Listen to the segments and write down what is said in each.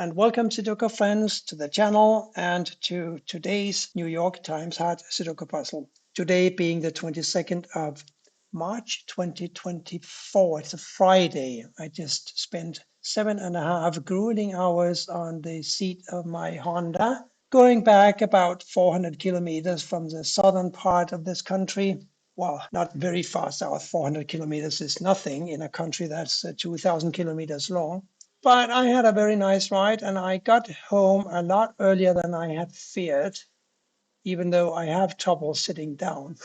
and welcome Sudoku friends to the channel and to today's New York Times Hard Sudoku puzzle. Today being the 22nd of March 2024. It's a Friday. I just spent 7.5 grueling hours on the seat of my Honda, going back about 400 kilometers from the southern part of this country. Well, not very far south. 400 kilometers is nothing in a country that's 2,000 kilometers long. But I had a very nice ride and I got home a lot earlier than I had feared, even though I have trouble sitting down.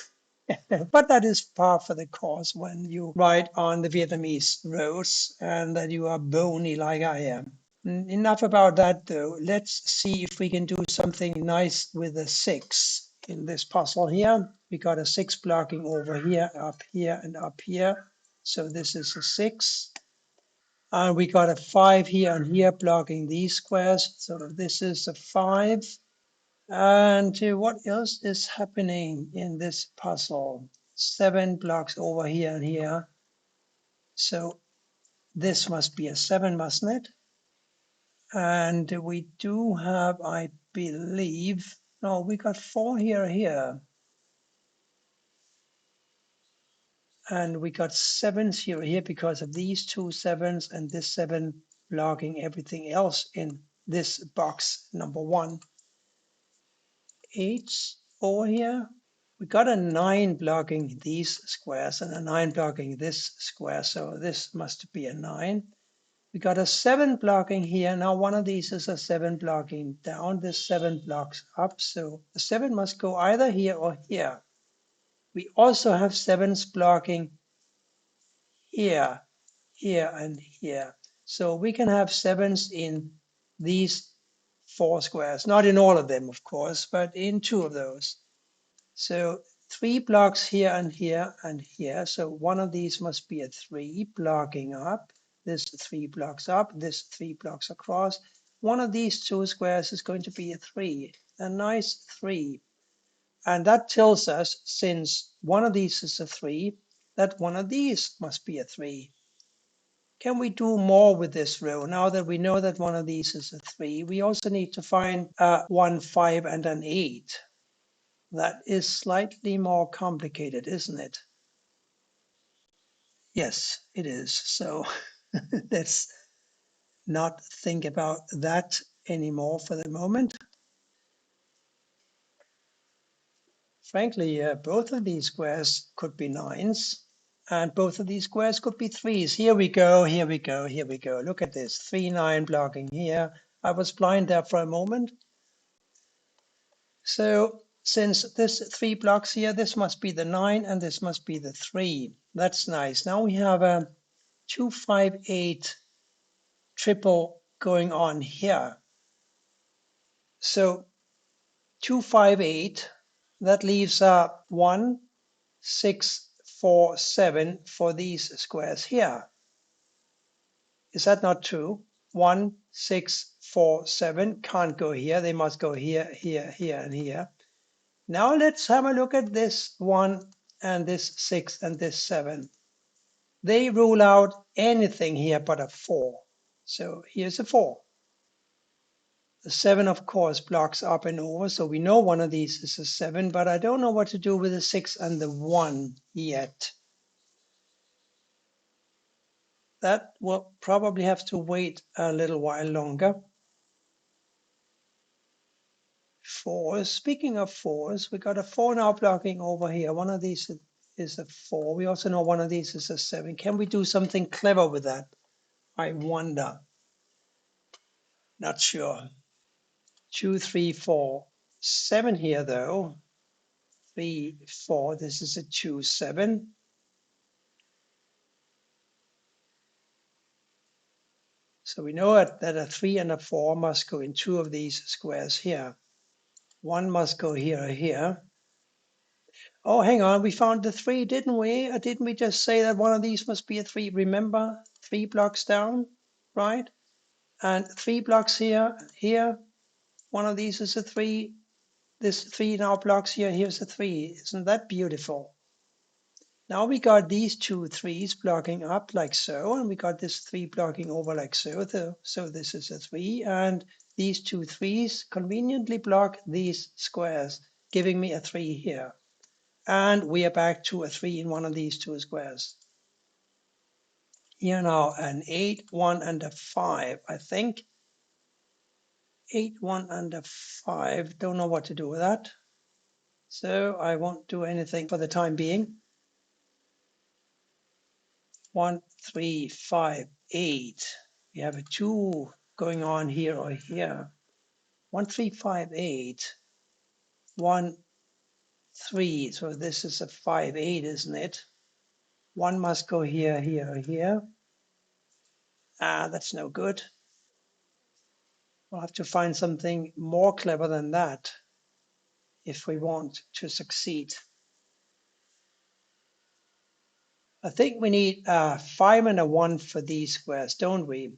But that is par for the course when you ride on the Vietnamese roads and that you are bony like I am. Enough about that though. Let's see if we can do something nice with a 6 in this puzzle here. We got a 6 blocking over here, up here, and up here. So this is a 6. And we got a 5 here and here blocking these squares. So this is a 5. And what else is happening in this puzzle? 7 blocks over here and here. So this must be a 7, mustn't it? And we do have, I believe, no, we got 4 here. And we got 7s here because of these 2 7s and this 7 blocking everything else in this box number 1. 8 over here. We got a 9 blocking these squares and a 9 blocking this square. So this must be a 9. We got a 7 blocking here. Now one of these is a 7 blocking down. This 7 blocks up. So the 7 must go either here or here. We also have 7s blocking here, here, and here. So we can have 7s in these 4 squares. Not in all of them, of course, but in 2 of those. So 3 blocks here and here and here. So one of these must be a 3 blocking up. This 3 blocks up, this 3 blocks across. One of these 2 squares is going to be a 3, a nice 3. And that tells us, since one of these is a 3, that one of these must be a 3. Can we do more with this row? Now that we know that one of these is a 3, we also need to find a 1, 5, and an 8. That is slightly more complicated, isn't it? Yes, it is. So let's not think about that anymore for the moment. Frankly, both of these squares could be 9s, and both of these squares could be 3s. Here we go, here we go, here we go. Look at this, 3, 9 blocking here. I was blind there for a moment. So since this 3 blocks here, this must be the 9 and this must be the 3. That's nice. Now we have a 2, 5, 8 triple going on here. So 2, 5, 8, that leaves 1, 6, 4, 7 for these squares here. Is that not true? 1, 6, 4, 7 can't go here. They must go here, here, here, and here. Now let's have a look at this 1 and this 6 and this 7. They rule out anything here but a 4. So here's a 4. The 7, of course, blocks up and over, so we know one of these is a 7, but I don't know what to do with the 6 and the 1 yet. That will probably have to wait a little while longer. 4s. Speaking of 4s, we got a 4 now blocking over here. One of these is a 4. We also know one of these is a 7. Can we do something clever with that? I wonder. Not sure. 2, 3, 4. 7 here, though. 3, 4. This is a 2, 7. So we know that a 3 and a 4 must go in 2 of these squares here. 1 must go here or here. Oh, hang on, we found the 3, didn't we? Or didn't we just say that one of these must be a 3? Remember, 3 blocks down, right? And 3 blocks here, here. One of these is a 3. This 3 now blocks here, here's a 3. Isn't that beautiful? Now we got these two threes blocking up like so, and we got this three blocking over like so. So this is a three, and these two threes conveniently block these squares, giving me a three here. And we are back to a three in one of these two squares. Here now an 8, 1, and a 5, I think. 8, 1, and a 5. Don't know what to do with that. So I won't do anything for the time being. 1, 3, 5, 8. We have a 2 going on here or here. 1, 3, 5, 8. 1, 3. So this is a 5, 8, isn't it? 1 must go here, here, or here. Ah, that's no good. We'll have to find something more clever than that if we want to succeed. I think we need a 5 and a 1 for these squares, don't we?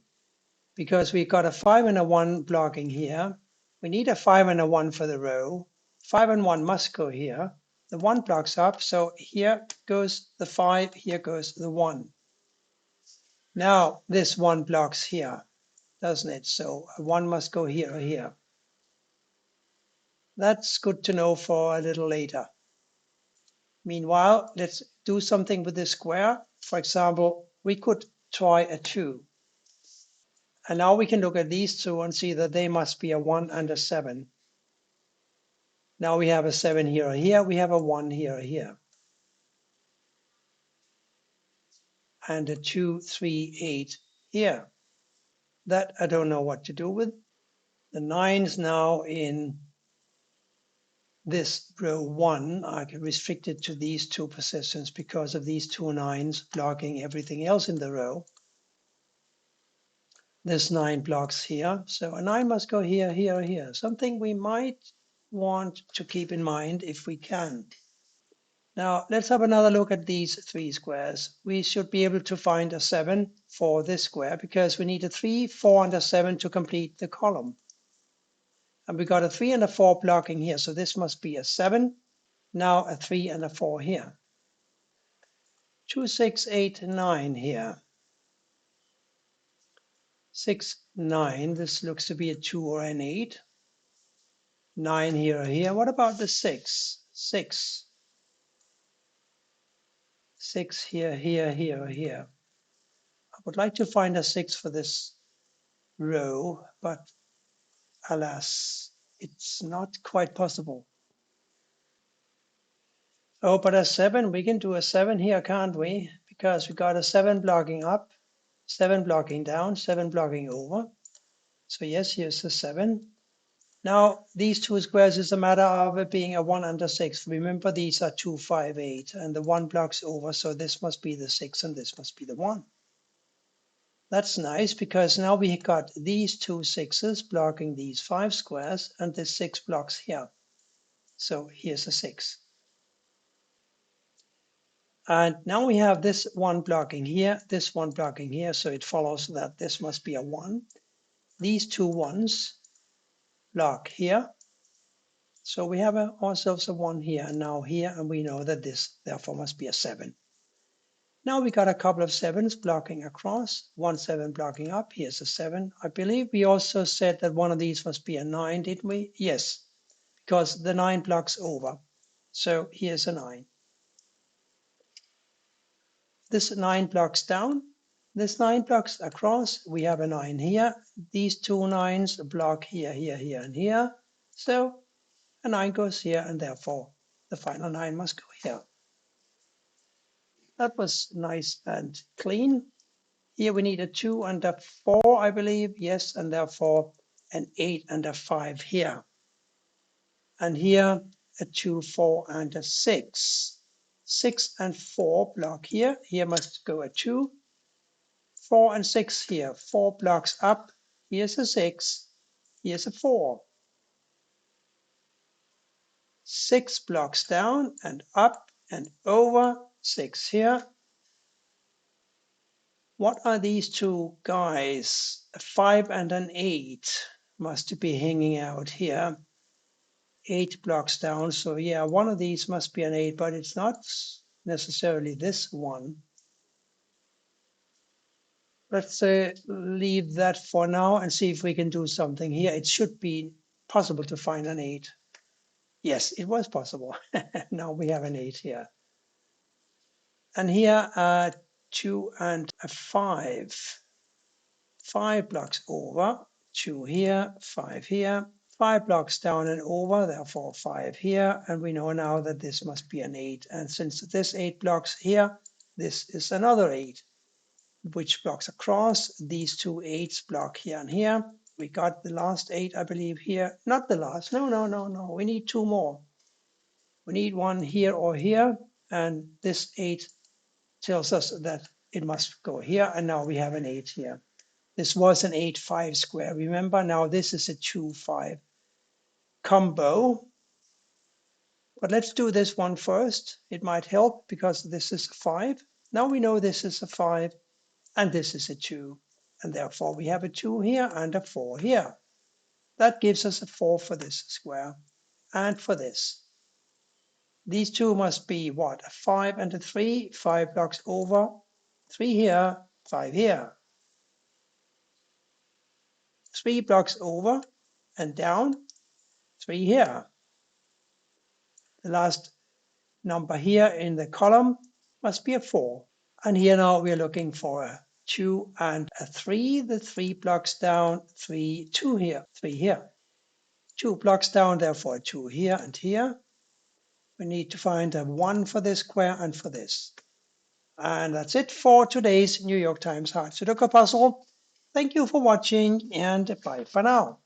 Because we've got a 5 and a 1 blocking here. We need a 5 and a 1 for the row. 5 and 1 must go here. The 1 blocks up, so here goes the 5, here goes the 1. Now this 1 blocks here, doesn't it? So a 1 must go here or here. That's good to know for a little later. Meanwhile, let's do something with this square. For example, we could try a 2. And now we can look at these two and see that they must be a 1 and a 7. Now we have a 7 here or here. We have a 1 here or here. And a 2, 3, 8 here. That I don't know what to do with. The 9s now in this row 1 are restricted to these two positions because of these two 9s blocking everything else in the row. This 9 blocks here. So a 9 must go here, here, or here. Something we might want to keep in mind if we can. Now let's have another look at these three squares. We should be able to find a 7 for this square because we need a 3, 4, and a 7 to complete the column. And we got a 3 and a 4 blocking here, so this must be a 7. Now a 3 and a 4 here. 2, 6, 8, 9 here. 6, 9, this looks to be a 2 or an 8. 9 here or here. What about the 6? 6. 6 here, here, here, or here. I would like to find a 6 for this row, but alas, it's not quite possible. Oh, but a 7, we can do a 7 here, can't we? Because we got a 7 blocking up, 7 blocking down, 7 blocking over. So yes, here's the 7. Now, these two squares is a matter of it being a 1 and a 6. Remember, these are 2, 5, 8, and the 1 blocks over, so this must be the 6 and this must be the 1. That's nice because now we got these two 6s blocking these 5 squares and this 6 blocks here. So here's a 6. And now we have this 1 blocking here, this 1 blocking here, so it follows that this must be a 1. These two 1s block here. So we have ourselves a 1 here and now here, and we know that this therefore must be a 7. Now we got a couple of 7s blocking across, 1 7 blocking up, here's a 7. I believe we also said that one of these must be a 9, didn't we? Yes, because the 9 blocks over. So here's a 9. This 9 blocks down, this 9 blocks across, we have a 9 here. These two 9s block here, here, here, and here. So a 9 goes here, and therefore the final 9 must go here. That was nice and clean. Here we need a 2 and a 4, I believe. Yes, and therefore an 8 and a 5 here. And here a 2, 4, and a 6. 6 and 4 block here. Here must go a 2. 4 and 6 here. 4 blocks up. Here's a 6. Here's a 4. 6 blocks down and up and over. 6 here. What are these two guys? A 5 and an 8 must be hanging out here. 8 blocks down. So yeah, one of these must be an 8, but it's not necessarily this one. Let's leave that for now and see if we can do something here. It should be possible to find an 8. Yes, it was possible. Now we have an 8 here. And here 2 and a 5. 5 blocks over, 2 here, 5 here, 5 blocks down and over, therefore 5 here. And we know now that this must be an 8. And since this 8 blocks here, this is another 8, which blocks across. These two 8s block here and here. We got the last 8, I believe, here. Not the last. No, no, no, no. We need 2 more. We need one here or here. And this 8 tells us that it must go here. And now we have an 8 here. This was an 8-5 square. Remember, now this is a 2-5 combo. But let's do this one first. It might help because this is a 5. Now we know this is a 5 and this is a 2. And therefore we have a 2 here and a 4 here. That gives us a 4 for this square and for this. These two must be what? A 5 and a 3. 5 blocks over, 3 here, 5 here. 3 blocks over and down, 3 here. The last number here in the column must be a 4. And here now we're looking for a 2 and a 3. The 3 blocks down, 3, 2 here, 3 here. 2 blocks down, therefore 2 here and here. We need to find a 1 for this square and for this. And that's it for today's New York Times Hard Sudoku puzzle. Thank you for watching and bye for now.